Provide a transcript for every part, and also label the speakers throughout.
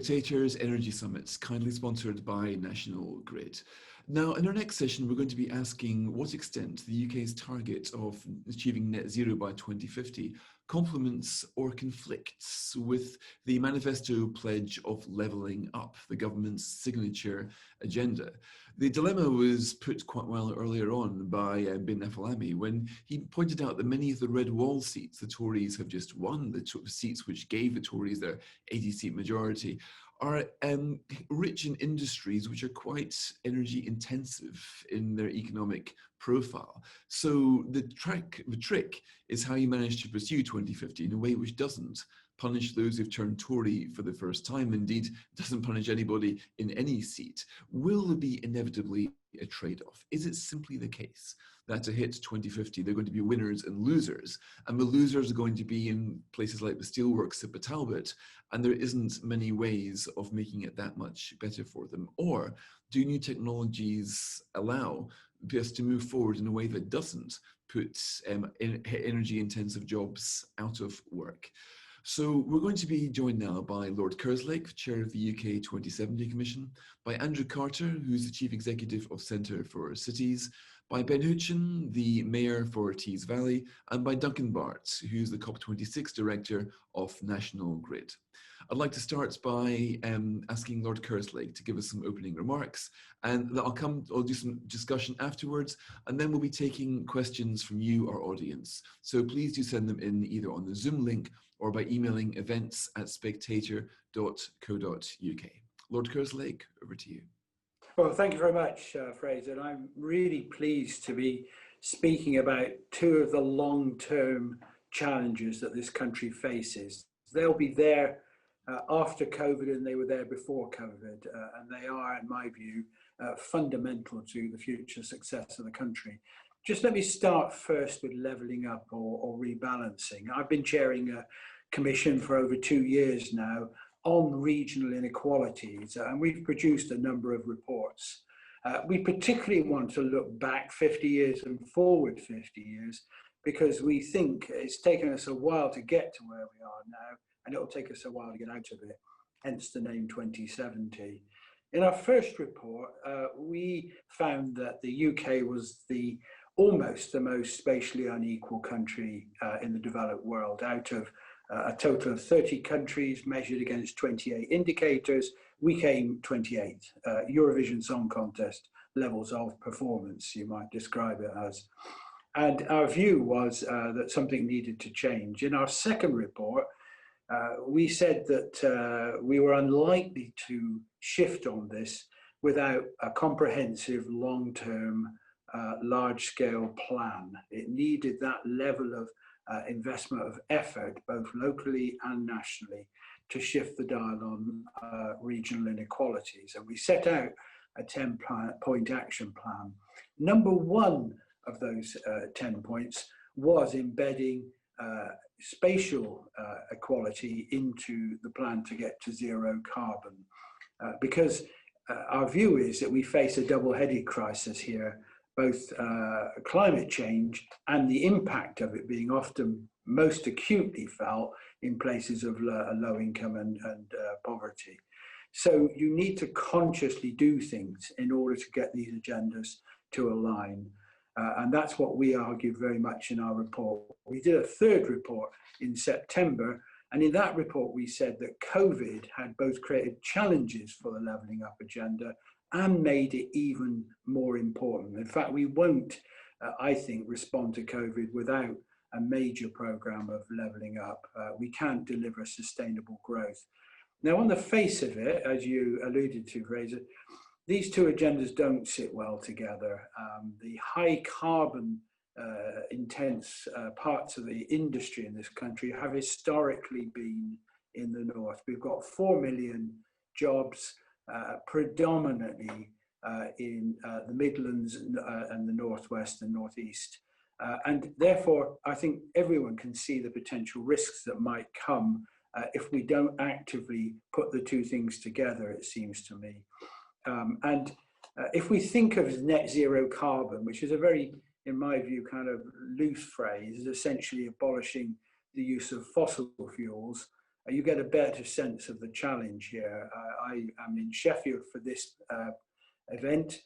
Speaker 1: Spectator's Energy Summits, kindly sponsored by National Grid. Now, in our next session, we're going to be asking what extent the UK's target of achieving net zero by 2050 complements or conflicts with the manifesto pledge of levelling up, the government's signature agenda. The dilemma was put quite well earlier on by Bin Afellami when he pointed out that many of the red wall seats the Tories have just won, the seats which gave the Tories their 80-seat majority, are rich in industries which are quite energy intensive in their economic profile. So the trick is how you manage to pursue 2050 in a way which doesn't punish those who've turned Tory for the first time, indeed doesn't punish anybody in any seat. Will there be inevitably a trade-off? Is it simply the case that to hit 2050, they're going to be winners and losers, and the losers are going to be in places like the steelworks at Talbot, and there isn't many ways of making it that much better for them? Or do new technologies allow us to move forward in a way that doesn't put energy-intensive jobs out of work? So we're going to be joined now by Lord Kerslake, Chair of the UK 2070 Commission, by Andrew Carter, who's the Chief Executive of Centre for Cities, by Ben Houchen, the Mayor for Tees Valley, and by Duncan Burt, who's the COP26 Director of National Grid. I'd like to start by asking Lord Kerslake to give us some opening remarks, and I'll do some discussion afterwards, and then we'll be taking questions from you, our audience. So please do send them in either on the Zoom link or by emailing events@spectator.co.uk. Lord Kerslake, over to you.
Speaker 2: Well, thank you very much, Fraser. I'm really pleased to be speaking about two of the long-term challenges that this country faces. They'll be there after COVID, and they were there before COVID, and they are, in my view, fundamental to the future success of the country. Just let me start first with levelling up or rebalancing. I've been chairing a commission for over 2 years now on regional inequalities, and we've produced a number of reports. We particularly want to look back 50 years and forward 50 years, because we think it's taken us a while to get to where we are now, and it'll take us a while to get out of it, hence the name 2070. In our first report, we found that the UK was almost the most spatially unequal country in the developed world. Out of a total of 30 countries measured against 28 indicators, we came 28th. Eurovision Song Contest levels of performance, you might describe it as. And our view was that something needed to change. In our second report, we said that we were unlikely to shift on this without a comprehensive, long-term, large-scale plan. It needed that level of investment of effort, both locally and nationally, to shift the dial on regional inequalities. And we set out a 10-point action plan. Number one of those 10 points was embedding spatial equality into the plan to get to zero carbon. Because our view is that we face a double-headed crisis here, both climate change and the impact of it being often most acutely felt in places of low income and poverty. So you need to consciously do things in order to get these agendas to align. And that's what we argued very much in our report. We did a third report in September, and in that report we said that COVID had both created challenges for the levelling up agenda and made it even more important. In fact, we won't, I think, respond to COVID without a major programme of levelling up. We can't deliver sustainable growth. Now, on the face of it, as you alluded to, Fraser, these two agendas don't sit well together. The high carbon intense parts of the industry in this country have historically been in the north. We've got 4 million jobs, predominantly in the Midlands and the Northwest and Northeast. And therefore, I think everyone can see the potential risks that might come if we don't actively put the two things together, it seems to me. If we think of net zero carbon, which is a very, in my view, kind of loose phrase, is essentially abolishing the use of fossil fuels you get a better sense of the challenge here. I am in Sheffield for this event.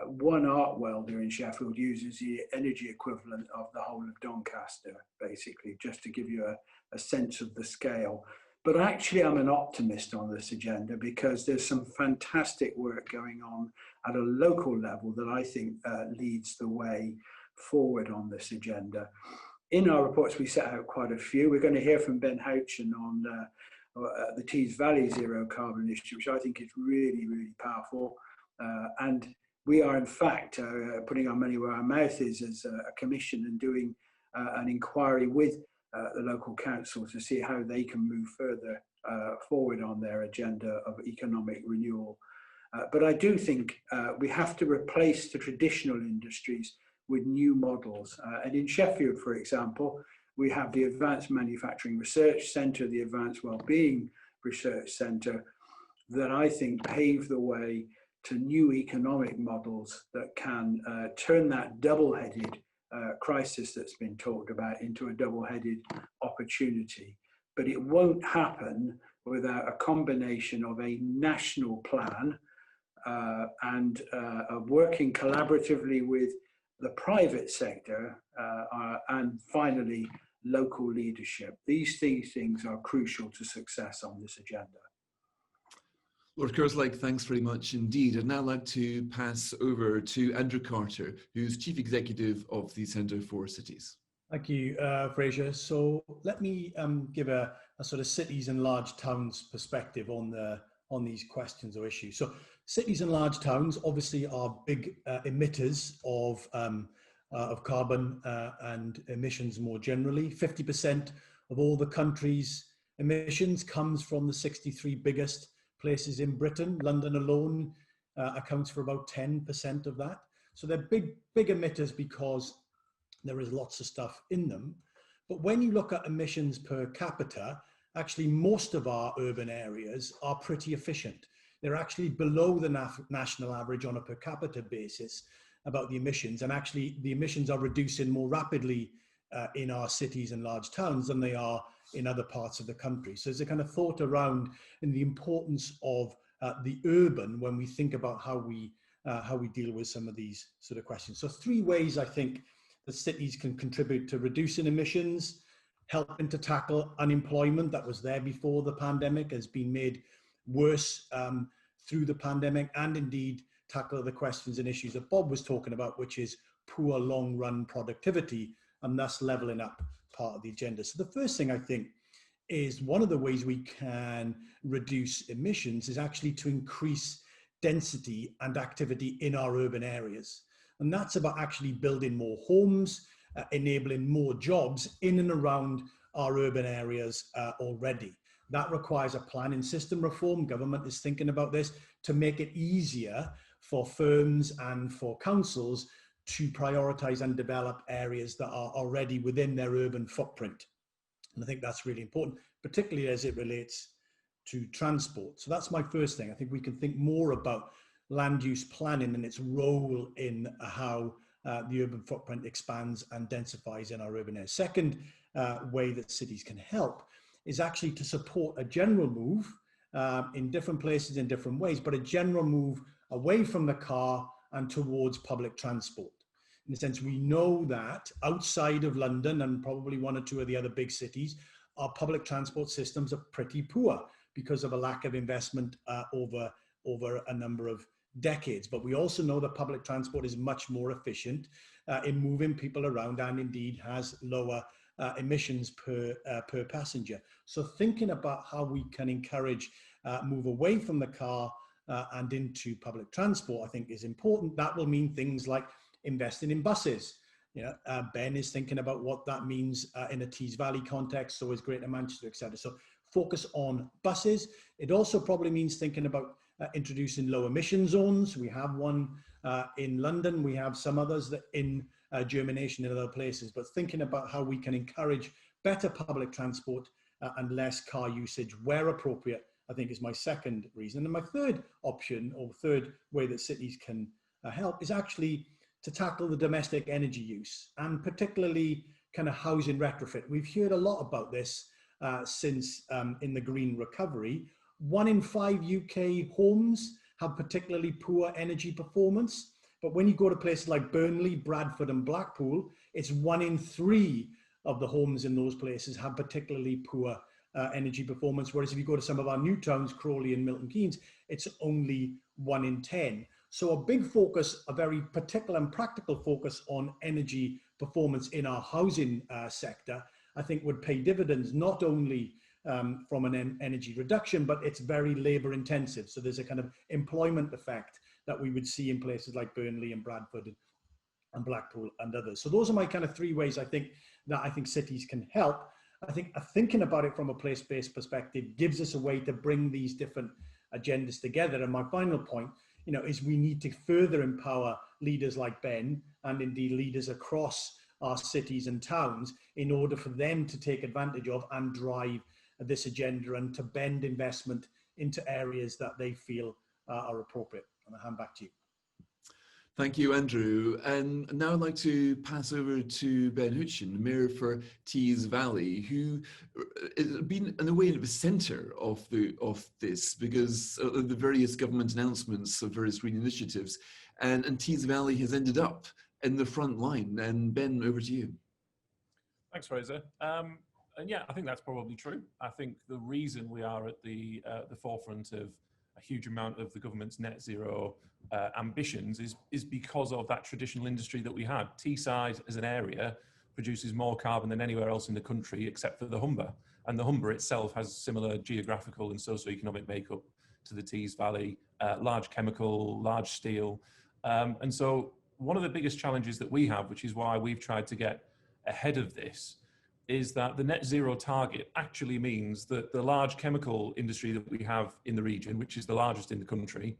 Speaker 2: One art welder in Sheffield uses the energy equivalent of the whole of Doncaster, basically, just to give you a sense of the scale. But actually, I'm an optimist on this agenda because there's some fantastic work going on at a local level that I think leads the way forward on this agenda. In our reports, we set out quite a few. We're going to hear from Ben Houchen on the Tees Valley Zero Carbon Initiative, which I think is really, really powerful. And we are, in fact, putting our money where our mouth is as a commission and doing an inquiry with the local council to see how they can move further forward on their agenda of economic renewal. But I do think we have to replace the traditional industries with new models. And in Sheffield, for example, we have the Advanced Manufacturing Research Centre, the Advanced Wellbeing Research Centre, that I think pave the way to new economic models that can turn that double-headed crisis that's been talked about into a double-headed opportunity. But it won't happen without a combination of a national plan and working collaboratively with the private sector and finally local leadership. These things are crucial to success on this agenda.
Speaker 1: Lord Kerslake, thanks very much indeed. I'd now like to pass over to Andrew Carter, who's Chief Executive of the Centre for Cities.
Speaker 3: Thank you, Fraser. So let me give a sort of cities and large towns perspective on these questions or issues. So cities and large towns obviously are big emitters of carbon and emissions more generally. 50% of all the country's emissions comes from the 63 biggest places in Britain. London alone accounts for about 10% of that. So they're big emitters because there is lots of stuff in them. But when you look at emissions per capita, actually most of our urban areas are pretty efficient. They're actually below the national average on a per capita basis about the emissions. And actually the emissions are reducing more rapidly in our cities and large towns than they are in other parts of the country. So there's a kind of thought around in the importance of the urban when we think about how we deal with some of these sort of questions. So 3 ways I think that cities can contribute to reducing emissions, helping to tackle unemployment that was there before the pandemic, has been made worse through the pandemic, and indeed tackle the questions and issues that Bob was talking about, which is poor long-run productivity, and thus leveling up part of the agenda. So the first thing I think is one of the ways we can reduce emissions is actually to increase density and activity in our urban areas. And that's about actually building more homes, enabling more jobs in and around our urban areas already. That requires a planning system reform. Government is thinking about this to make it easier for firms and for councils to prioritise and develop areas that are already within their urban footprint. And I think that's really important, particularly as it relates to transport. So that's my first thing. I think we can think more about land use planning and its role in how the urban footprint expands and densifies in our urban areas. Second way that cities can help is actually to support a general move in different places in different ways, but a general move away from the car and towards public transport. In a sense, we know that outside of London and probably 1 or 2 of the other big cities, our public transport systems are pretty poor because of a lack of investment over a number of decades. But we also know that public transport is much more efficient in moving people around and indeed has lower emissions per passenger. So thinking about how we can encourage move away from the car and into public transport, I think is important. That will mean things like investing in buses. You know, Ben is thinking about what that means in a Tees Valley context, so is Greater Manchester, etc. So focus on buses. It also probably means thinking about introducing low emission zones. We have one in London. We have some others that in germination in other places, but thinking about how we can encourage better public transport and less car usage where appropriate, I think is my second reason. And my third option or third way that cities can help is actually to tackle the domestic energy use and particularly kind of housing retrofit. We've heard a lot about this since in the green recovery. 1 in 5 UK homes have particularly poor energy performance. But when you go to places like Burnley, Bradford and Blackpool, it's 1 in 3 of the homes in those places have particularly poor energy performance. Whereas if you go to some of our new towns, Crawley and Milton Keynes, it's only 1 in 10. So a big focus, a very particular and practical focus on energy performance in our housing sector, I think would pay dividends, not only from an energy reduction, but it's very labor intensive. So there's a kind of employment effect that we would see in places like Burnley and Bradford and Blackpool and others. So those are my kind of 3 ways I think cities can help. I think thinking about it from a place-based perspective gives us a way to bring these different agendas together. And my final point, is we need to further empower leaders like Ben and indeed leaders across our cities and towns in order for them to take advantage of and drive this agenda and to bend investment into areas that they feel are appropriate. And I'll hand back to you.
Speaker 1: Thank you, Andrew. And now I'd like to pass over to Ben Houchen, Mayor for Tees Valley, who has been in a way at the centre of this because of the various government announcements of various green initiatives. And Tees Valley has ended up in the front line. And Ben, over to you.
Speaker 4: Thanks, Fraser. And yeah, I think that's probably true. I think the reason we are at the forefront of a huge amount of the government's net zero ambitions is because of that traditional industry that we had. Teesside as an area produces more carbon than anywhere else in the country except for the Humber. And the Humber itself has similar geographical and socioeconomic makeup to the Tees Valley, large chemical, large steel. And so one of the biggest challenges that we have, which is why we've tried to get ahead of this, is that the net zero target actually means that the large chemical industry that we have in the region, which is the largest in the country,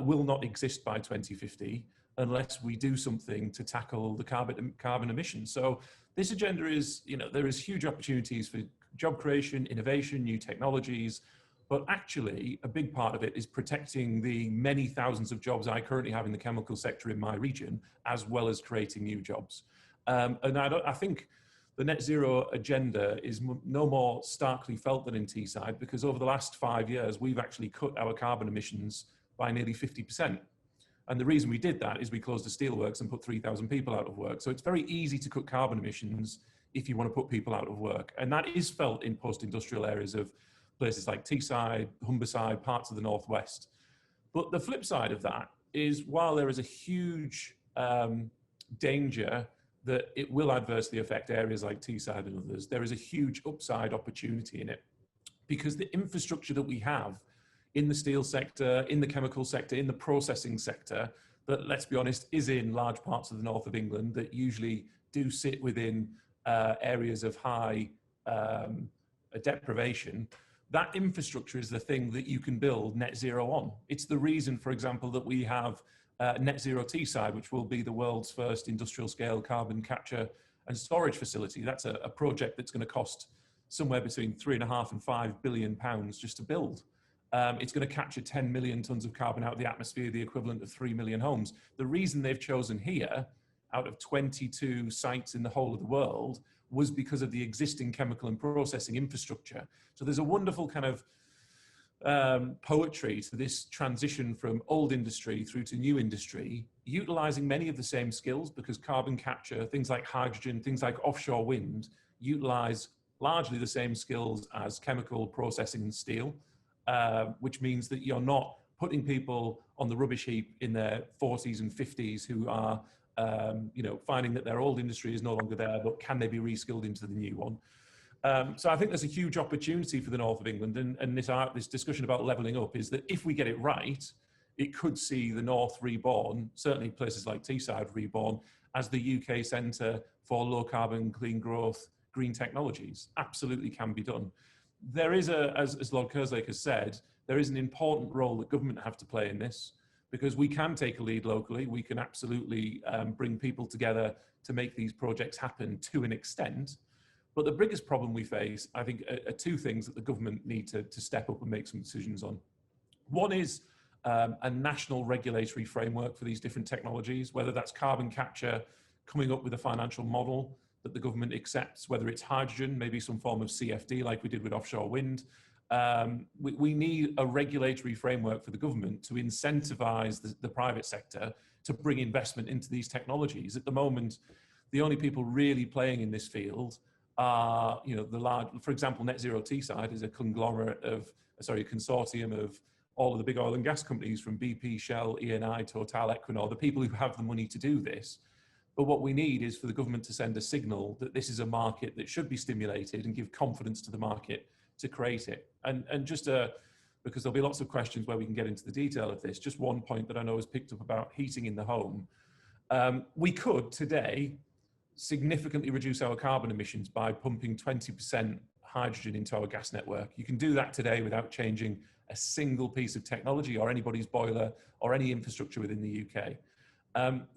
Speaker 4: will not exist by 2050 unless we do something to tackle the carbon emissions. So this agenda is, there is huge opportunities for job creation, innovation, new technologies, but actually a big part of it is protecting the many thousands of jobs I currently have in the chemical sector in my region, as well as creating new jobs. And I think the net zero agenda is no more starkly felt than in Teesside, because over the last 5 years, we've actually cut our carbon emissions by nearly 50%. And the reason we did that is we closed the steelworks and put 3,000 people out of work. So it's very easy to cut carbon emissions if you want to put people out of work. And that is felt in post-industrial areas of places like Teesside, Humberside, parts of the Northwest. But the flip side of that is, while there is a huge danger that it will adversely affect areas like Teesside and others, there is a huge upside opportunity in it, because the infrastructure that we have in the steel sector, in the chemical sector, in the processing sector, that, let's be honest, is in large parts of the north of England that usually do sit within areas of high deprivation, that infrastructure is the thing that you can build net zero on. It's the reason, for example, that we have Net Zero Teesside, which will be the world's first industrial scale carbon capture and storage facility. That's a project that's going to cost somewhere between £3.5 and £5 billion just to build. It's going to capture 10 million tons of carbon out of the atmosphere, the equivalent of 3 million homes. The reason they've chosen here, out of 22 sites in the whole of the world, was because of the existing chemical and processing infrastructure. So there's a wonderful kind of poetry to this transition from old industry through to new industry, utilizing many of the same skills, because carbon capture, things like hydrogen, things like offshore wind, utilize largely the same skills as chemical processing and steel, which means that you're not putting people on the rubbish heap in their 40s and 50s who are finding that their old industry is no longer there, but can they be reskilled into the new one? So I think there's a huge opportunity for the north of England, and this discussion about levelling up is that if we get it right, it could see the north reborn, certainly places like Teesside reborn, as the UK centre for low carbon, clean growth, green technologies. Absolutely can be done. There is as Lord Kerslake has said, there is an important role that government have to play in this, because we can take a lead locally. We can absolutely bring people together to make these projects happen to an extent. But the biggest problem we face, I think, are two things that the government need to step up and make some decisions on. One is a national regulatory framework for these different technologies, whether that's carbon capture, coming up with a financial model that the government accepts, whether it's hydrogen, maybe some form of CFD like we did with offshore wind. We need a regulatory framework for the government to incentivize the private sector to bring investment into these technologies. At the moment, the only people really playing in this field are, the large, for example, Net Zero Teesside is a consortium of all of the big oil and gas companies from BP, Shell, Eni, Total, Equinor, the people who have the money to do this. But what we need is for the government to send a signal that this is a market that should be stimulated and give confidence to the market to create it. And just because there'll be lots of questions where we can get into the detail of this, just one point that I know was picked up about heating in the home. We could today significantly reduce our carbon emissions by pumping 20% hydrogen into our gas network. You can do that today without changing a single piece of technology or anybody's boiler or any infrastructure within the UK.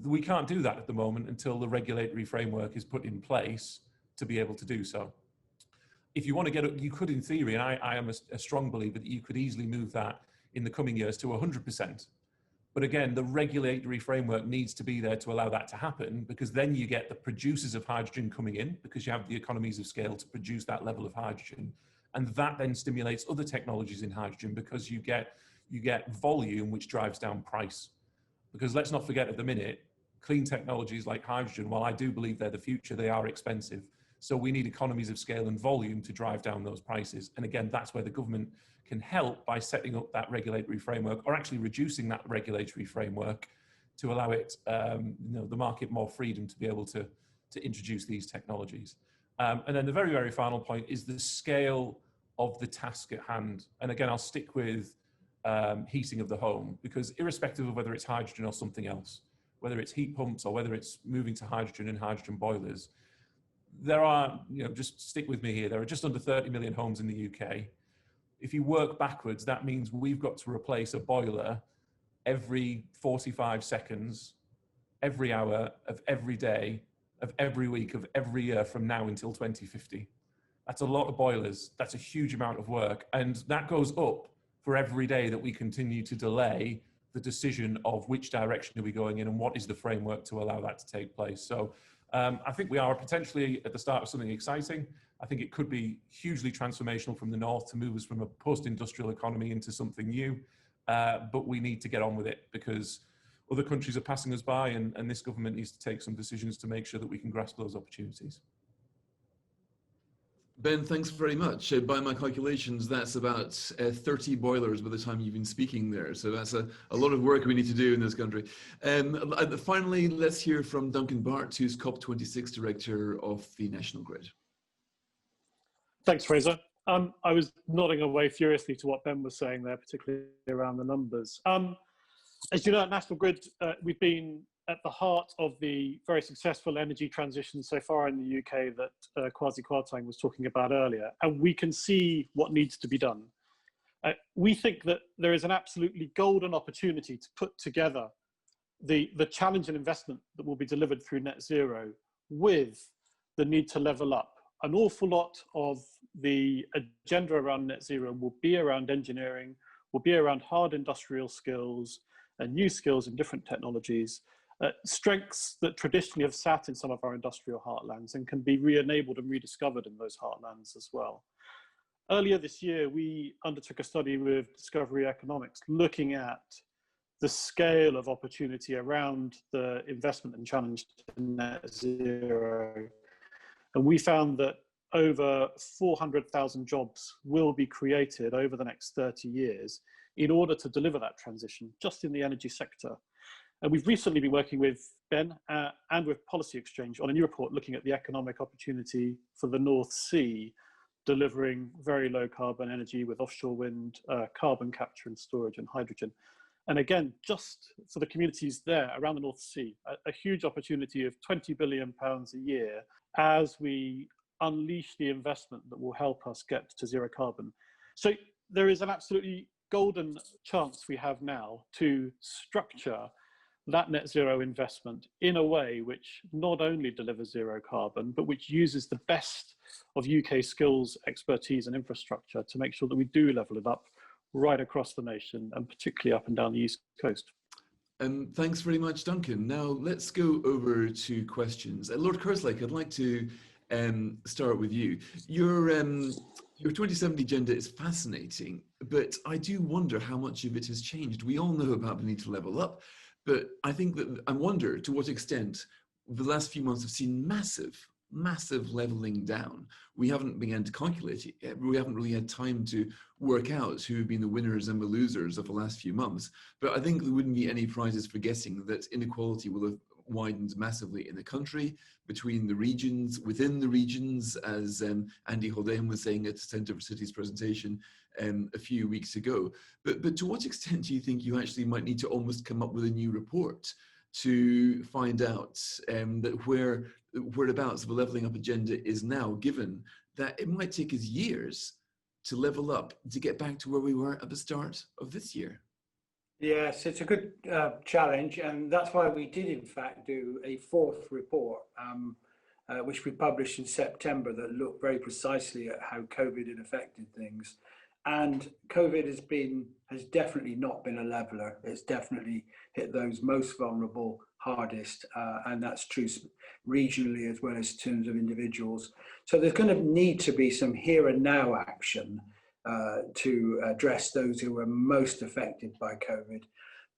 Speaker 4: We can't do that at the moment until the regulatory framework is put in place to be able to do so. If you want to get it, you could in theory, and I am a strong believer that you could easily move that in the coming years to 100%. But again, the regulatory framework needs to be there to allow that to happen, because then you get the producers of hydrogen coming in, because you have the economies of scale to produce that level of hydrogen. And that then stimulates other technologies in hydrogen, because you get volume, which drives down price. Because let's not forget at the minute, clean technologies like hydrogen, while I do believe they're the future, they are expensive. So we need economies of scale and volume to drive down those prices. And again, that's where the government can help by setting up that regulatory framework, or actually reducing that regulatory framework to allow it, the market more freedom to be able to introduce these technologies. And then the very, very final point is the scale of the task at hand. And again, I'll stick with heating of the home, because irrespective of whether it's hydrogen or something else, whether it's heat pumps or whether it's moving to hydrogen and hydrogen boilers, there are, just stick with me here, there are just under 30 million homes in the UK. If you work backwards, that means we've got to replace a boiler every 45 seconds, every hour of every day, of every week, of every year from now until 2050. That's a lot of boilers. That's a huge amount of work. And that goes up for every day that we continue to delay the decision of which direction are we going in and what is the framework to allow that to take place. So I think we are potentially at the start of something exciting. I think it could be hugely transformational from the north to move us from a post-industrial economy into something new. But we need to get on with it, because other countries are passing us by, and this government needs to take some decisions to make sure that we can grasp those opportunities.
Speaker 1: Ben, thanks very much. By my calculations, that's about 30 boilers by the time you've been speaking there. So that's a lot of work we need to do in this country. Finally, let's hear from Duncan Burt, who's COP26 Director of the National Grid.
Speaker 5: Thanks, Fraser. I was nodding away furiously to what Ben was saying there, particularly around the numbers. As you know, at National Grid, we've been at the heart of the very successful energy transition so far in the UK that Kwasi Kwarteng was talking about earlier, and we can see what needs to be done. We think that there is an absolutely golden opportunity to put together the challenge and investment that will be delivered through net zero with the need to level up. An awful lot of the agenda around net zero will be around engineering, will be around hard industrial skills and new skills in different technologies, strengths that traditionally have sat in some of our industrial heartlands and can be re-enabled and rediscovered in those heartlands as well. Earlier this year, we undertook a study with Discovery Economics looking at the scale of opportunity around the investment and challenge to net zero. And we found that over 400,000 jobs will be created over the next 30 years in order to deliver that transition just in the energy sector. And we've recently been working with Ben and with Policy Exchange on a new report looking at the economic opportunity for the North Sea, delivering very low carbon energy with offshore wind, carbon capture and storage and hydrogen. And again, just for the communities there around the North Sea, a huge opportunity of £20 billion a year as we unleash the investment that will help us get to zero carbon. So there is an absolutely golden chance we have now to structure that net zero investment in a way which not only delivers zero carbon, but which uses the best of UK skills, expertise and infrastructure to make sure that we do level it up right across the nation, and particularly up and down the East Coast.
Speaker 1: Thanks very much, Duncan. Now let's go over to questions. Lord Kerslake, I'd like to start with you. Your 2070 agenda is fascinating, but I do wonder how much of it has changed. We all know about the need to level up, but I think that I wonder to what extent the last few months have seen massive leveling down. We haven't begun to calculate it yet. We haven't really had time to work out who have been the winners and the losers of the last few months. But I think there wouldn't be any prizes for guessing that inequality will have widened massively in the country, between the regions, within the regions, as Andy Haldane was saying at the Centre for Cities presentation a few weeks ago. But to what extent do you think you actually might need to almost come up with a new report to find out that whereabouts the levelling up agenda is now, given that it might take us years to level up to get back to where we were at the start of this year?
Speaker 2: Yes, it's a good challenge, and that's why we did in fact do a fourth report, which we published in September, that looked very precisely at how COVID had affected things. And COVID has definitely not been a leveler. It's definitely hit those most vulnerable hardest, and that's true regionally as well as in terms of individuals. So there's going to need to be some here and now action to address those who were most affected by COVID.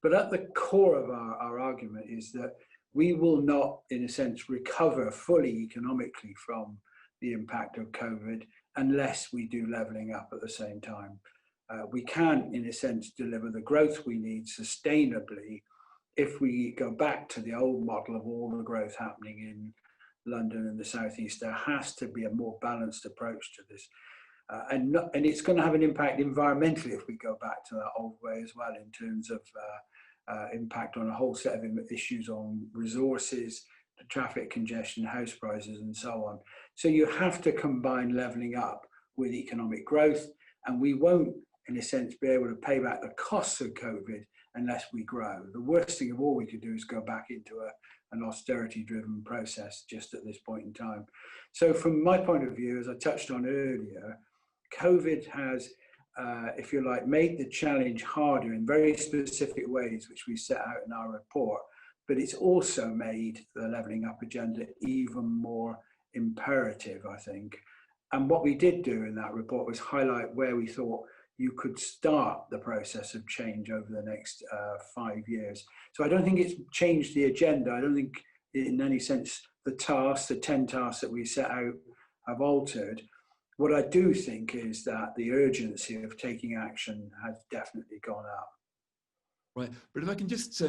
Speaker 2: But at the core of our argument is that we will not, in a sense, recover fully economically from the impact of COVID unless we do levelling up at the same time. We can, in a sense, deliver the growth we need sustainably if we go back to the old model of all the growth happening in London and the Southeast. There has to be a more balanced approach to this. And it's going to have an impact environmentally if we go back to that old way as well, in terms of impact on a whole set of issues on resources, traffic congestion, house prices, and so on. So you have to combine levelling up with economic growth, and we won't, in a sense, be able to pay back the costs of COVID unless we grow. The worst thing of all we could do is go back into an austerity-driven process just at this point in time. So from my point of view, as I touched on earlier, COVID has, if you like, made the challenge harder in very specific ways, which we set out in our report, but it's also made the levelling up agenda even more imperative, I think. And what we did do in that report was highlight where we thought you could start the process of change over the next 5 years. So I don't think it's changed the agenda. I don't think in any sense the tasks, the 10 tasks that we set out have altered. What I do think is that the urgency of taking action has definitely gone up.
Speaker 1: Right, but if I can just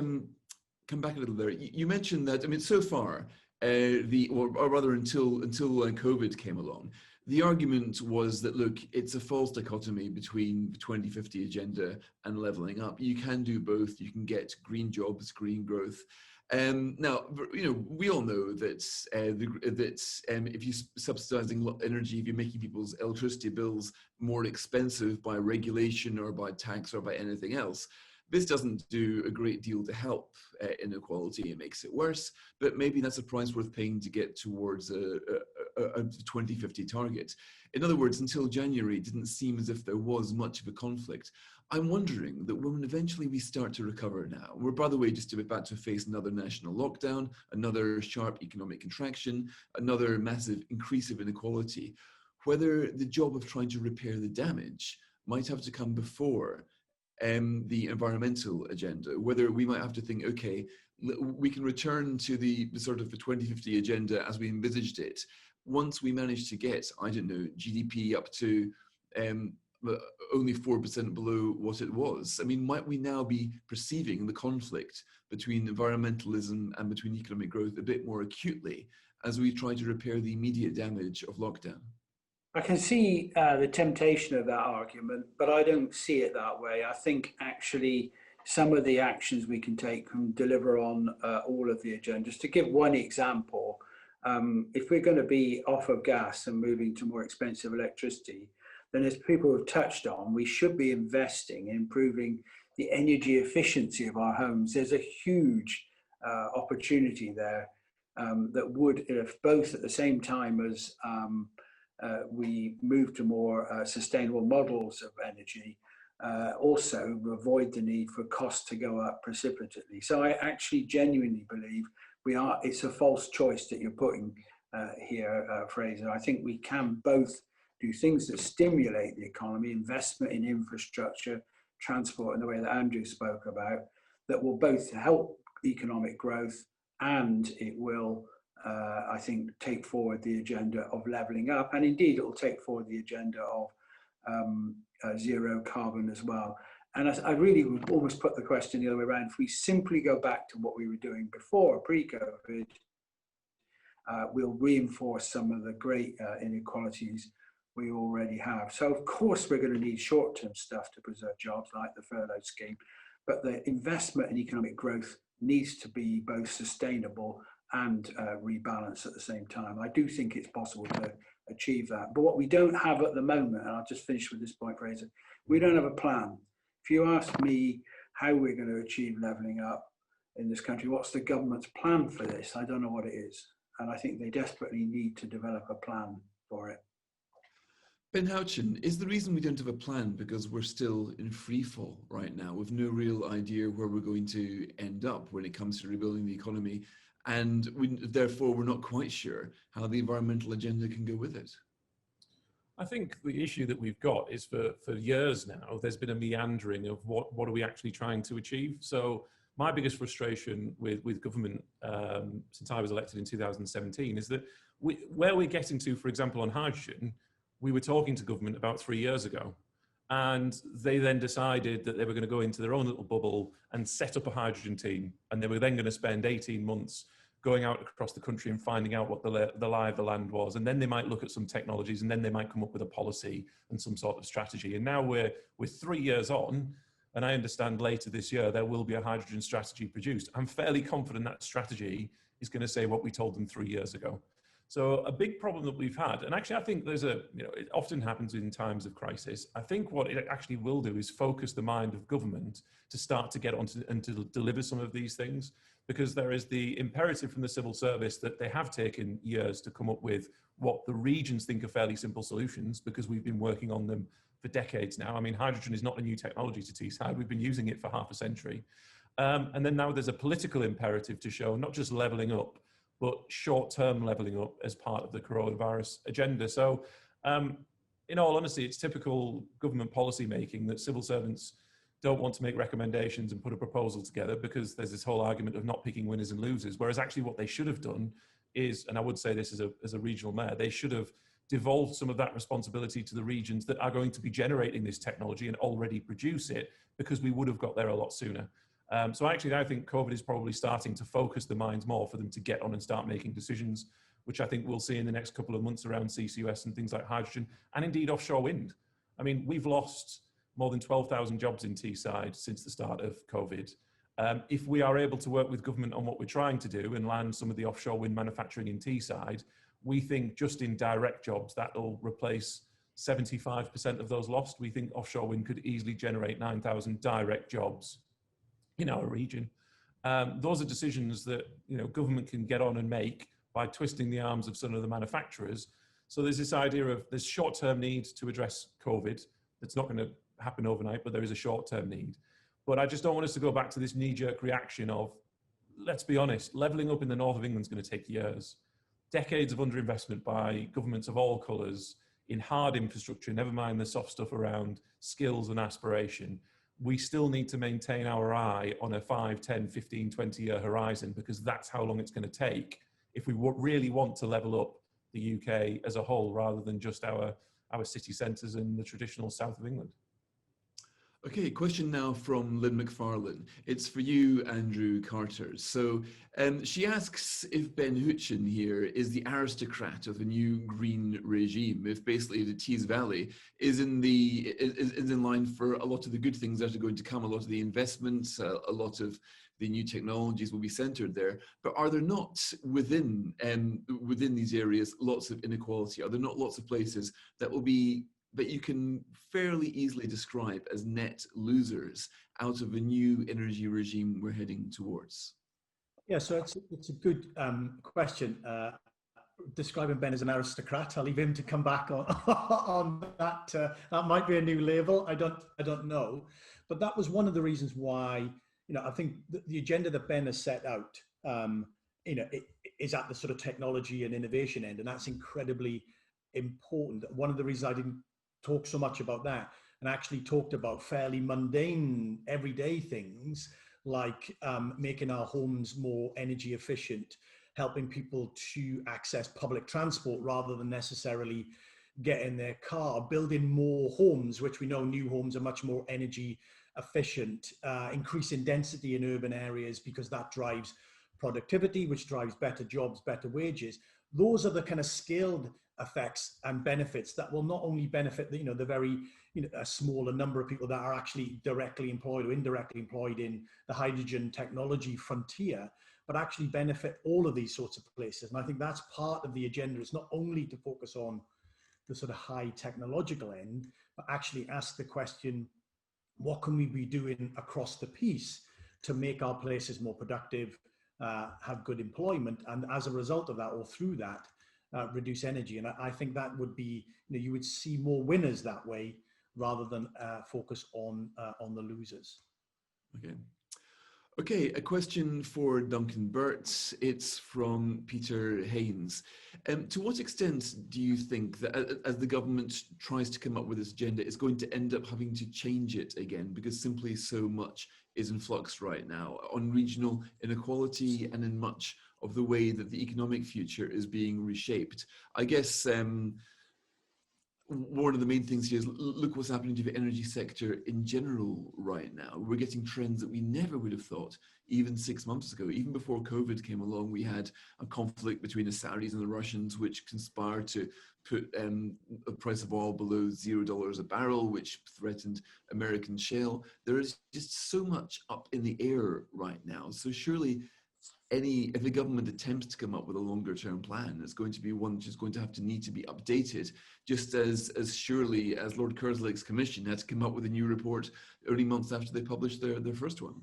Speaker 1: come back a little there. You mentioned that, I mean, so far, or rather until COVID came along, the argument was that, look, it's a false dichotomy between the 2050 agenda and levelling up. You can do both. You can get green jobs, green growth. Now, you know, we all know that if you're subsidizing energy, if you're making people's electricity bills more expensive by regulation or by tax or by anything else, this doesn't do a great deal to help inequality. It makes it worse, but maybe that's a price worth paying to get towards a 2050 target. In other words, until January, it didn't seem as if there was much of a conflict. I'm wondering that when eventually we start to recover now, we're, by the way, just about to face another national lockdown, another sharp economic contraction, another massive increase of inequality, whether the job of trying to repair the damage might have to come before the environmental agenda, whether we might have to think, okay, we can return to the sort of the 2050 agenda as we envisaged it once we manage to get, I don't know, GDP up to only 4% below what it was. I mean, might we now be perceiving the conflict between environmentalism and between economic growth a bit more acutely as we try to repair the immediate damage of lockdown?
Speaker 2: I can see the temptation of that argument, but I don't see it that way. I think actually some of the actions we can take can deliver on all of the agendas. To give one example, if we're going to be off of gas and moving to more expensive electricity, then as people have touched on, we should be investing in improving the energy efficiency of our homes. There's a huge opportunity there that would, if both at the same time as we move to more sustainable models of energy, also avoid the need for costs to go up precipitously. So I actually genuinely believe it's a false choice that you're putting here, Fraser. I think we can both do things that stimulate the economy, investment in infrastructure, transport in the way that Andrew spoke about, that will both help economic growth and it will, I think, take forward the agenda of levelling up. And indeed, it will take forward the agenda of zero carbon as well. And I really would almost put the question the other way around. If we simply go back to what we were doing before, pre-COVID, we'll reinforce some of the great inequalities we already have. So of course we're going to need short-term stuff to preserve jobs like the furlough scheme, but the investment in economic growth needs to be both sustainable and rebalanced at the same time. I do think it's possible to achieve that. But what we don't have at the moment, and I'll just finish with this point, Fraser, we don't have a plan. If you ask me how we're going to achieve levelling up in this country, what's the government's plan for this? I don't know what it is. And I think they desperately need to develop a plan for it.
Speaker 1: Ben Houchen, is the reason we don't have a plan because we're still in free fall right now with no real idea where we're going to end up when it comes to rebuilding the economy, and therefore we're not quite sure how the environmental agenda can go with it?
Speaker 4: I think the issue that we've got is for years now, there's been a meandering of what are we actually trying to achieve. So my biggest frustration with government since I was elected in 2017 is that where we're getting to, for example, on hydrogen, we were talking to government about 3 years ago, and they then decided that they were going to go into their own little bubble and set up a hydrogen team, and they were then going to spend 18 months going out across the country and finding out what the lie of the land was, and then they might look at some technologies, and then they might come up with a policy and some sort of strategy. And now we're 3 years on, and I understand later this year there will be a hydrogen strategy produced. I'm fairly confident that strategy is going to say what we told them 3 years ago. So a big problem that we've had, and actually I think it often happens in times of crisis. I think what it actually will do is focus the mind of government to start to get onto and to deliver some of these things, because there is the imperative from the civil service that they have taken years to come up with what the regions think are fairly simple solutions, because we've been working on them for decades now. I mean, hydrogen is not a new technology to Teesside. We've been using it for half a century. And then now there's a political imperative to show not just levelling up, but short-term levelling up as part of the coronavirus agenda. So in all honesty, it's typical government policy making that civil servants don't want to make recommendations and put a proposal together because there's this whole argument of not picking winners and losers, whereas actually what they should have done is, and I would say this as a regional mayor, they should have devolved some of that responsibility to the regions that are going to be generating this technology and already produce it, because we would have got there a lot sooner. So actually, I think COVID is probably starting to focus the minds more for them to get on and start making decisions, which I think we'll see in the next couple of months around CCUS and things like hydrogen, and indeed offshore wind. I mean, we've lost more than 12,000 jobs in Teesside since the start of COVID. If we are able to work with government on what we're trying to do and land some of the offshore wind manufacturing in Teesside, we think just in direct jobs, that'll replace 75% of those lost. We think offshore wind could easily generate 9,000 direct jobs in our region. Those are decisions that government can get on and make by twisting the arms of some of the manufacturers. So there's this idea of there's short-term need to address COVID. That's not going to happen overnight, but there is a short-term need. But I just don't want us to go back to this knee-jerk reaction of, let's be honest, levelling up in the north of England is going to take years. Decades of underinvestment by governments of all colours in hard infrastructure, never mind the soft stuff around skills and aspiration. We still need to maintain our eye on a 5, 10, 15, 20-year horizon, because that's how long it's going to take if we really want to level up the UK as a whole, rather than just our city centres and the traditional south of England.
Speaker 1: Okay, question now from Lynn McFarlane. It's for you, Andrew Carter. So she asks if Ben Houchen here is the aristocrat of a new green regime, if basically the Tees Valley is in line for a lot of the good things that are going to come, a lot of the investments, a lot of the new technologies will be centered there. But are there not within these areas lots of inequality? Are there not lots of places that you can fairly easily describe as net losers out of a new energy regime we're heading towards?
Speaker 3: Yeah, so it's a good question. describing Ben as an aristocrat. I'll leave him to come back on, on that. That might be a new label. I don't know. But that was one of the reasons why, I think the agenda that Ben has set out, it is at the sort of technology and innovation end, and that's incredibly important. One of the reasons I didn't talk so much about that and actually talked about fairly mundane, everyday things like making our homes more energy efficient, helping people to access public transport rather than necessarily get in their car, building more homes, which we know new homes are much more energy efficient, increasing density in urban areas because that drives productivity, which drives better jobs, better wages. Those are the kind of scaled effects and benefits that will not only benefit the very a smaller number of people that are actually directly employed or indirectly employed in the hydrogen technology frontier, but actually benefit all of these sorts of places. And I think that's part of the agenda. It's not only to focus on the sort of high technological end, but actually ask the question, what can we be doing across the piece to make our places more productive, have good employment, and as a result of that or through that, reduce energy. And I think that would be, you would see more winners that way rather than focus on the losers.
Speaker 1: Okay, a question for Duncan Burt. It's from Peter Haynes. To what extent do you think that as the government tries to come up with this agenda, it's going to end up having to change it again because simply so much is in flux right now on regional inequality and in much of the way that the economic future is being reshaped? I guess one of the main things here is look what's happening to the energy sector in general right now. We're getting trends that we never would have thought even 6 months ago. Even before COVID came along, we had a conflict between the Saudis and the Russians, which conspired to put the price of oil below $0 a barrel, which threatened American shale. There is just so much up in the air right now. So surely if the government attempts to come up with a longer term plan, it's going to be one which is going to have to need to be updated, just as surely as Lord Kerslake's commission had to come up with a new report only months after they published their first one.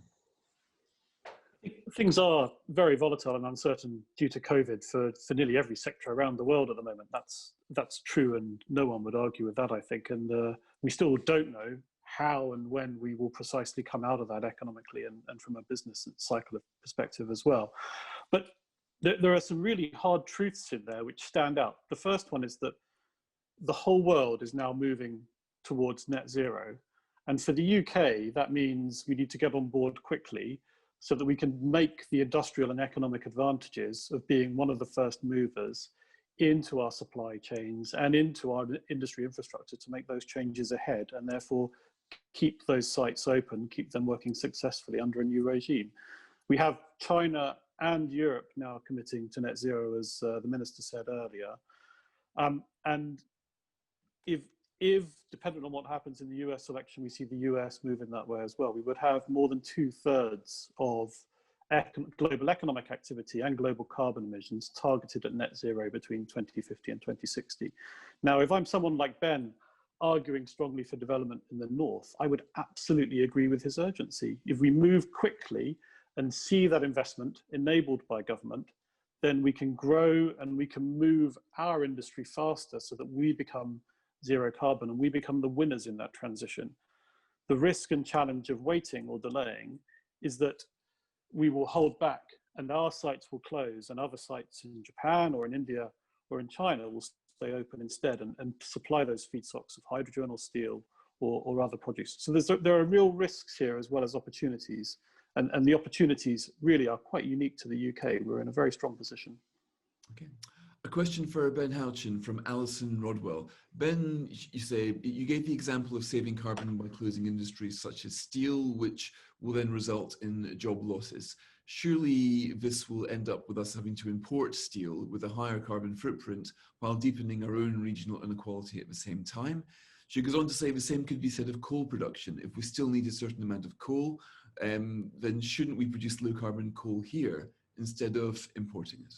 Speaker 5: Things are very volatile and uncertain due to COVID for nearly every sector around the world at the moment. That's true, and no one would argue with that, I think. And we still don't know how and when we will precisely come out of that economically and from a business cycle perspective as well. But there are some really hard truths in there which stand out. The first one is that the whole world is now moving towards net zero. And for the UK, that means we need to get on board quickly so that we can make the industrial and economic advantages of being one of the first movers into our supply chains and into our industry infrastructure to make those changes ahead, and therefore keep those sites open, keep them working successfully under a new regime. We have China and Europe now committing to net zero, as the minister said earlier. And if, depending on what happens in the US election, we see the US move in that way as well, we would have more than 2/3 of global economic activity and global carbon emissions targeted at net zero between 2050 and 2060. Now, if I'm someone like Ben arguing strongly for development in the north, I would absolutely agree with his urgency. If we move quickly and see that investment enabled by government, then we can grow and we can move our industry faster so that we become zero carbon and we become the winners in that transition. The risk and challenge of waiting or delaying is that we will hold back and our sites will close and other sites in Japan or in India or in China will stay open instead and supply those feedstocks of hydrogen or steel or other projects. So there are real risks here as well as opportunities. And the opportunities really are quite unique to the UK. We're in a very strong position.
Speaker 1: Okay. A question for Ben Houchen from Alison Rodwell. Ben, you gave the example of saving carbon by closing industries such as steel, which will then result in job losses. Surely this will end up with us having to import steel with a higher carbon footprint while deepening our own regional inequality at the same time. She goes on to say the same could be said of coal production. If we still need a certain amount of coal, then shouldn't we produce low carbon coal here instead of importing it?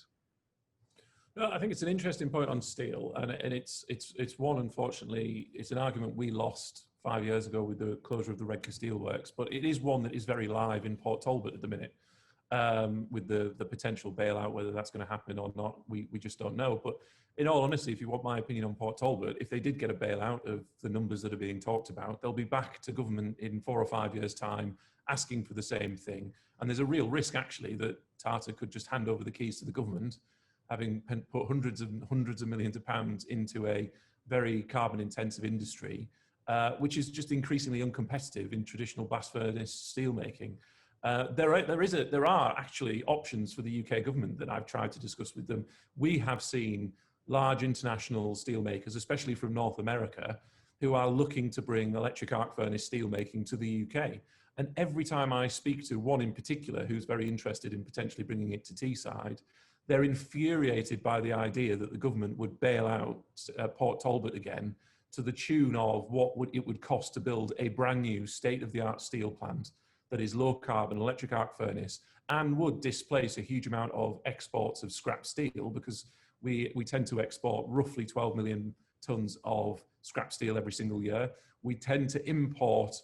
Speaker 4: No, I think it's an interesting point on steel, and it's one, unfortunately, it's an argument we lost 5 years ago with the closure of the Redcar Steelworks, but it is one that is very live in Port Talbot at the minute. with the potential bailout. Whether that's going to happen or not, we just don't know. But in all honesty, if you want my opinion on Port Talbot, if they did get a bailout of the numbers that are being talked about, they'll be back to government in 4 or 5 years' time asking for the same thing. And there's a real risk, actually, that Tata could just hand over the keys to the government, having put hundreds of millions of pounds into a very carbon-intensive industry, which is just increasingly uncompetitive in traditional blast furnace steelmaking. There are actually options for the UK government that I've tried to discuss with them. We have seen large international steelmakers, especially from North America, who are looking to bring electric arc furnace steelmaking to the UK. And every time I speak to one in particular who's very interested in potentially bringing it to Teesside, they're infuriated by the idea that the government would bail out Port Talbot again to the tune of what it would cost to build a brand new state-of-the-art steel plant that is low carbon electric arc furnace and would displace a huge amount of exports of scrap steel, because we tend to export roughly 12 million tons of scrap steel every single year. We tend to import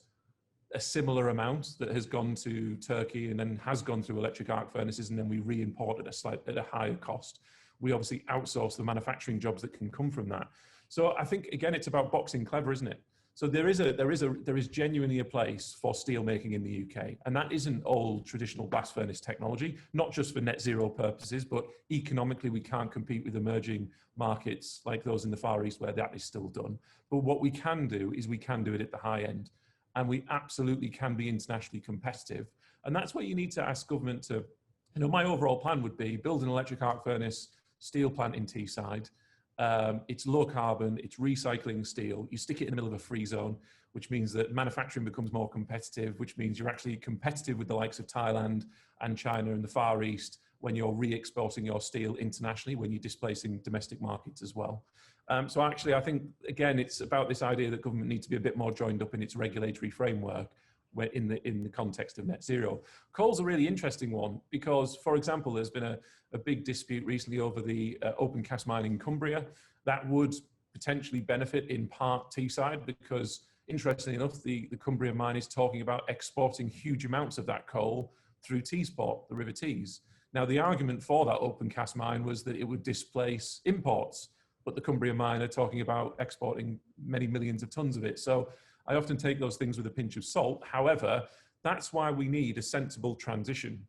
Speaker 4: a similar amount that has gone to Turkey and then has gone through electric arc furnaces, and then we re-import at a higher cost. We obviously outsource the manufacturing jobs that can come from that. So I think, again, it's about boxing clever, isn't it? So there is genuinely a place for steel making in the UK, and that isn't old traditional blast furnace technology, not just for net zero purposes, but economically we can't compete with emerging markets like those in the Far East where that is still done. But what we can do is we can do it at the high end, and we absolutely can be internationally competitive. And that's what you need to ask government to, my overall plan would be build an electric arc furnace steel plant in Teesside. It's low carbon, it's recycling steel. You stick it in the middle of a free zone, which means that manufacturing becomes more competitive, which means you're actually competitive with the likes of Thailand and China and the Far East when you're re-exporting your steel internationally, when you're displacing domestic markets as well. So actually, I think, again, it's about this idea that government needs to be a bit more joined up in its regulatory framework in the context of net zero. Coal's a really interesting one because, for example, there's been a big dispute recently over the open cast mine in Cumbria. That would potentially benefit in part Teesside because, interestingly enough, the Cumbria mine is talking about exporting huge amounts of that coal through Teesport, the River Tees. Now, the argument for that open cast mine was that it would displace imports, but the Cumbria mine are talking about exporting many millions of tons of it. So I often take those things with a pinch of salt. However, that's why we need a sensible transition.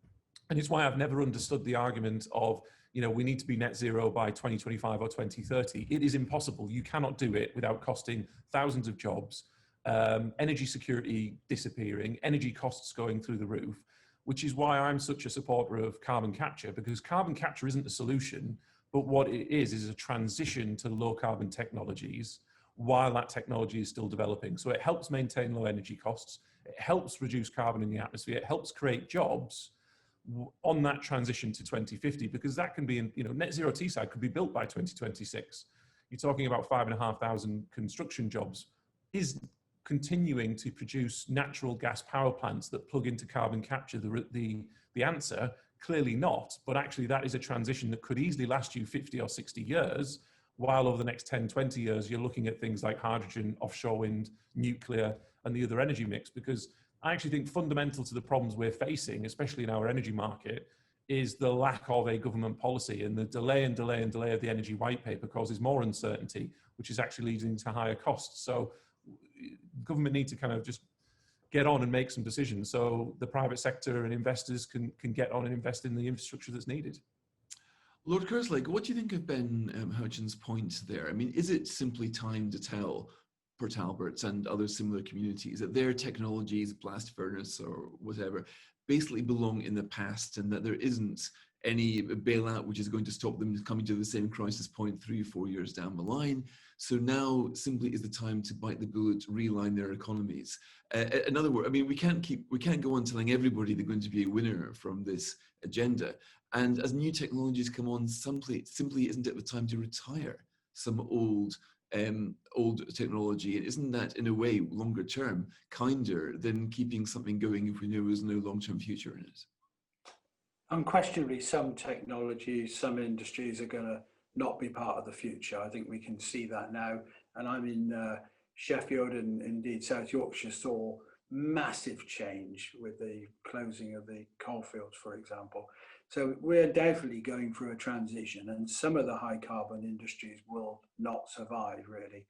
Speaker 4: And it's why I've never understood the argument of, we need to be net zero by 2025 or 2030. It is impossible. You cannot do it without costing thousands of jobs, energy security disappearing, energy costs going through the roof, which is why I'm such a supporter of carbon capture, because carbon capture isn't the solution, but what it is a transition to low carbon technologies while that technology is still developing. So it helps maintain low energy costs, it helps reduce carbon in the atmosphere, it helps create jobs on that transition to 2050, because that can be net zero Teesside could be built by 2026. You're talking about 5,500 construction jobs. Is continuing to produce natural gas power plants that plug into carbon capture the answer? Clearly not, but actually that is a transition that could easily last you 50 or 60 years, while over the next 10, 20 years, you're looking at things like hydrogen, offshore wind, nuclear, and the other energy mix. Because I actually think fundamental to the problems we're facing, especially in our energy market, is the lack of a government policy, and the delay of the energy white paper causes more uncertainty, which is actually leading to higher costs. So government need to kind of just get on and make some decisions so the private sector and investors can get on and invest in the infrastructure that's needed.
Speaker 1: Lord Kerslake, what do you think of Ben Houchen's point there? I mean, is it simply time to tell Port Talbot and other similar communities that their technologies, blast furnace or whatever, basically belong in the past, and that there isn't any bailout which is going to stop them coming to the same crisis point 3 or 4 years down the line? So now simply is the time to bite the bullet, realign their economies. In other words, I mean, we can't go on telling everybody they're going to be a winner from this agenda. And as new technologies come on, simply isn't it the time to retire some old technology? And isn't that, in a way, longer term, kinder than keeping something going if we know there's no long-term future in it?
Speaker 2: Unquestionably, some technologies, some industries are going to not be part of the future. I think we can see that now. And I'm in Sheffield and indeed South Yorkshire saw massive change with the closing of the coalfields, for example. So we're undoubtedly going through a transition, and some of the high carbon industries will not survive, really.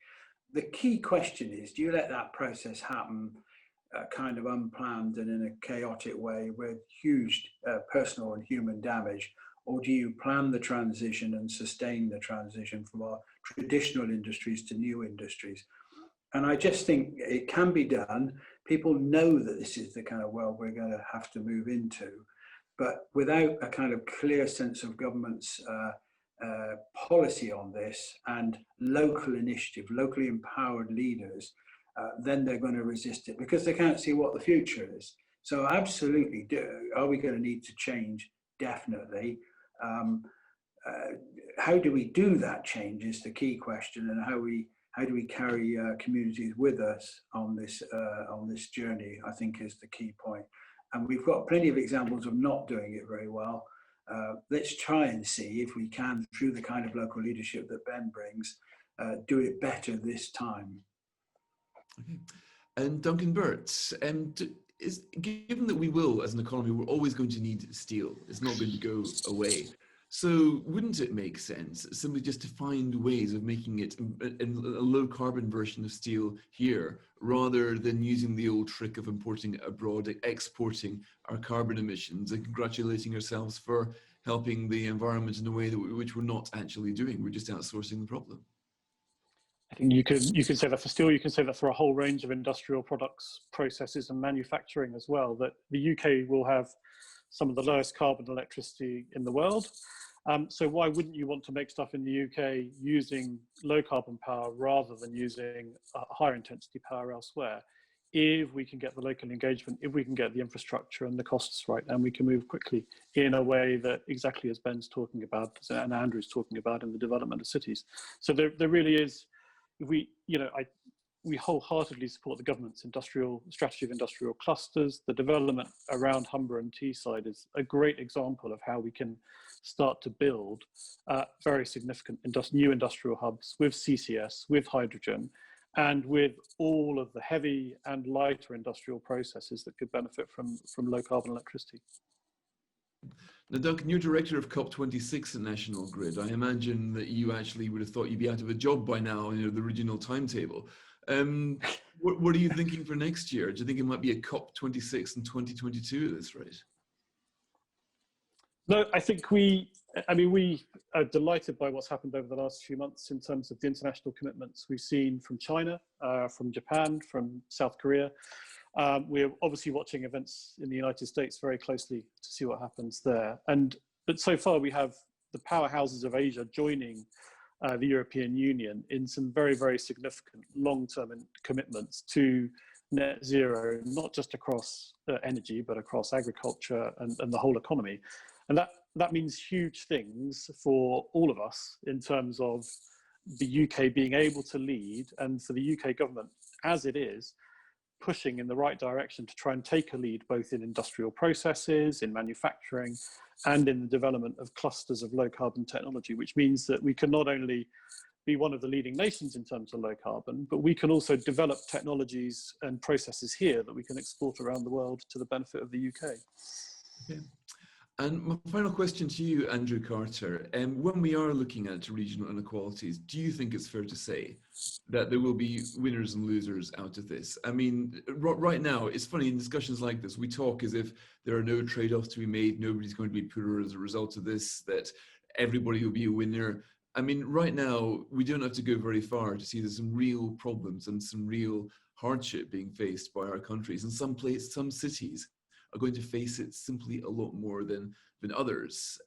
Speaker 2: The key question is, do you let that process happen kind of unplanned and in a chaotic way with huge personal and human damage, or do you plan the transition and sustain the transition from our traditional industries to new industries? And I just think it can be done. People know that this is the kind of world we're going to have to move into, but without a kind of clear sense of government's policy on this and local initiative, locally empowered leaders, then they're going to resist it because they can't see what the future is. So absolutely, are we going to need to change? Definitely. How do we do that change is the key question, and how do we carry communities with us on this journey, I think, is the key point. And we've got plenty of examples of not doing it very well. Let's try and see if we can, through the kind of local leadership that Ben brings, do it better this time.
Speaker 1: Okay. And Duncan, Burt, given that we will, as an economy, we're always going to need steel. It's not going to go away. So wouldn't it make sense simply just to find ways of making it a low carbon version of steel here, rather than using the old trick of importing it abroad, exporting our carbon emissions and congratulating ourselves for helping the environment in a way which we're not actually doing? We're just outsourcing the problem.
Speaker 5: I think you can say that for steel, you can say that for a whole range of industrial products, processes and manufacturing as well, that the UK will have some of the lowest carbon electricity in the world. So why wouldn't you want to make stuff in the UK using low carbon power rather than using higher intensity power elsewhere? If we can get the local engagement, if we can get the infrastructure and the costs right, and we can move quickly in a way that, exactly as Ben's talking about and Andrew's talking about, in the development of cities. So there really is, we wholeheartedly support the government's industrial strategy of industrial clusters. The development around Humber and Teesside is a great example of how we can start to build very significant new industrial hubs with CCS, with hydrogen, and with all of the heavy and lighter industrial processes that could benefit from low carbon electricity.
Speaker 1: Now, Duncan, you're director of COP26 at National Grid. I imagine that you actually would have thought you'd be out of a job by now, the original timetable. What are you thinking for next year? Do you think it might be a COP26 in 2022 at this rate?
Speaker 5: No, I think we are delighted by what's happened over the last few months in terms of the international commitments we've seen from China, from Japan, from South Korea. We're obviously watching events in the United States very closely to see what happens there. But so far we have the powerhouses of Asia joining the European Union in some very, very significant long-term commitments to net zero, not just across energy, but across agriculture and the whole economy. And that means huge things for all of us in terms of the UK being able to lead, and for the UK government, as it is, pushing in the right direction to try and take a lead both in industrial processes, in manufacturing, and in the development of clusters of low carbon technology, which means that we can not only be one of the leading nations in terms of low carbon, but we can also develop technologies and processes here that we can export around the world to the benefit of the UK.
Speaker 1: Okay. And my final question to you, Andrew Carter, when we are looking at regional inequalities, do you think it's fair to say that there will be winners and losers out of this? I mean, right now, it's funny, in discussions like this, we talk as if there are no trade-offs to be made, nobody's going to be poorer as a result of this, that everybody will be a winner. I mean, right now, we don't have to go very far to see there's some real problems and some real hardship being faced by our countries. And some cities are going to face it simply a lot more than others.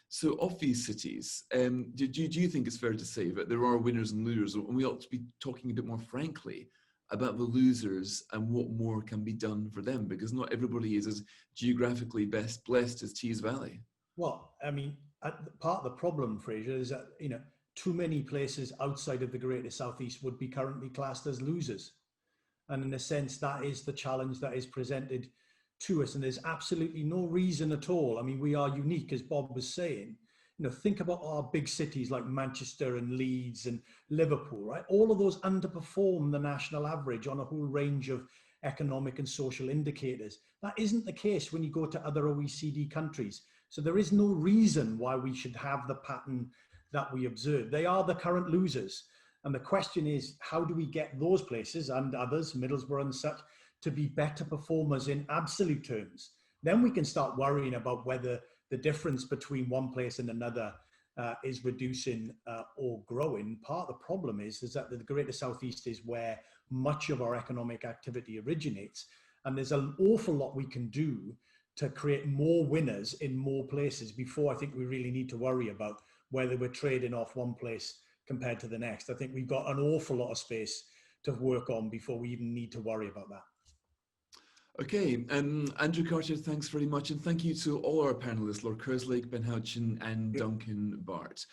Speaker 1: So of these cities, do you think it's fair to say that there are winners and losers, and we ought to be talking a bit more frankly about the losers and what more can be done for them, because not everybody is as geographically blessed as Tees Valley?
Speaker 3: Well, I mean, part of the problem, Fraser, is that too many places outside of the Greater Southeast would be currently classed as losers, and in a sense, that is the challenge that is presented to us, and there's absolutely no reason at all. I mean, we are unique, as Bob was saying. Think about our big cities like Manchester and Leeds and Liverpool, right? All of those underperform the national average on a whole range of economic and social indicators. That isn't the case when you go to other OECD countries. So there is no reason why we should have the pattern that we observe. They are the current losers. And the question is, how do we get those places and others, Middlesbrough and such, to be better performers in absolute terms? Then we can start worrying about whether the difference between one place and another is reducing or growing. Part of the problem is that the Greater Southeast is where much of our economic activity originates. And there's an awful lot we can do to create more winners in more places before I think we really need to worry about whether we're trading off one place compared to the next. I think we've got an awful lot of space to work on before we even need to worry about that.
Speaker 1: Okay, Andrew Carter, thanks very much. And thank you to all our panelists, Lord Kerslake, Ben Houchen and Duncan Burt.